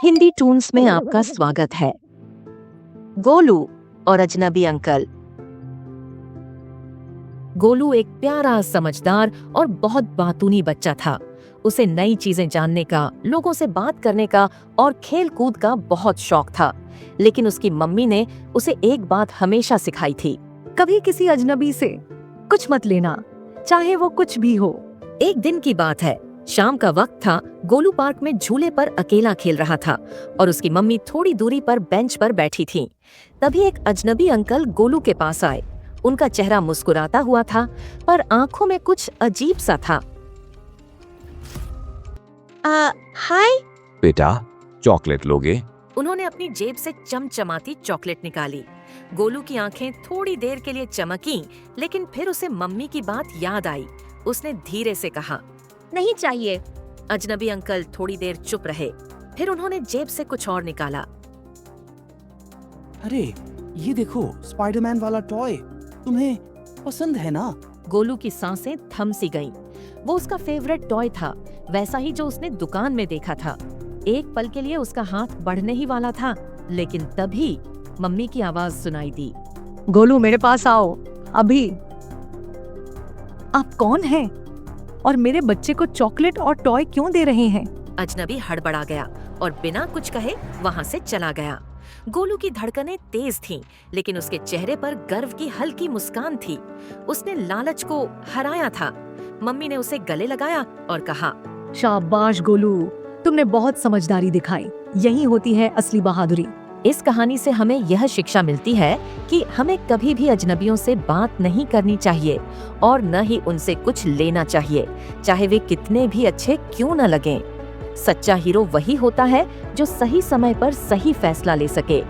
Hindi Toons में आपका स्वागत है। गोलू और अजनबी अंकल। गोलू एक प्यारा, समझदार और बहुत बातूनी बच्चा था। उसे नई चीजें जानने का, लोगों से बात करने का और खेल कूद का बहुत शौक था। लेकिन उसकी मम्मी ने उसे एक बात हमेशा सिखाई थी, कभी किसी अजनबी से कुछ मत लेना, चाहे वो कुछ भी हो। एक दिन की बात है, शाम का वक्त था। गोलू पार्क में झूले पर अकेला खेल रहा था और उसकी मम्मी थोड़ी दूरी पर बेंच पर बैठी थी। तभी एक अजनबी अंकल गोलू के पास आए। उनका चेहरा मुस्कुराता हुआ था, पर आंखों में कुछ अजीब सा था। हाय बेटा, चॉकलेट लोगे? उन्होंने अपनी जेब से चमचमाती चॉकलेट निकाली। गोलू की आंखें थोड़ी देर के लिए चमकी, लेकिन फिर उसे मम्मी की बात याद आई। उसने धीरे से कहा, नहीं चाहिए। अजनबी अंकल थोड़ी देर चुप रहे। फिर उन्होंने जेब से कुछ और निकाला। अरे ये देखो, स्पाइडरमैन वाला टॉय। तुम्हें पसंद है ना? गोलू की सांसें थम सी गईं। वो उसका फेवरेट टॉय था, वैसा ही जो उसने दुकान में देखा था। एक पल के लिए उसका हाथ बढ़ने ही वाला था, लेकिन तभी मम्मी की आवाज सुनाई दी। गोलू, मेरे पास आओ अभी। आप कौन हैं? और मेरे बच्चे को चॉकलेट और टॉय क्यों दे रहे हैं? अजनबी हड़बड़ा गया और बिना कुछ कहे वहाँ से चला गया। गोलू की धड़कनें तेज थीं, लेकिन उसके चेहरे पर गर्व की हल्की मुस्कान थी। उसने लालच को हराया था। मम्मी ने उसे गले लगाया और कहा, शाबाश गोलू, तुमने बहुत समझदारी दिखाई। यही होती है असली बहादुरी। इस कहानी से हमें यह शिक्षा मिलती है कि हमें कभी भी अजनबियों से बात नहीं करनी चाहिए और न ही उनसे कुछ लेना चाहिए, चाहे वे कितने भी अच्छे क्यों न लगें। सच्चा हीरो वही होता है जो सही समय पर सही फैसला ले सके।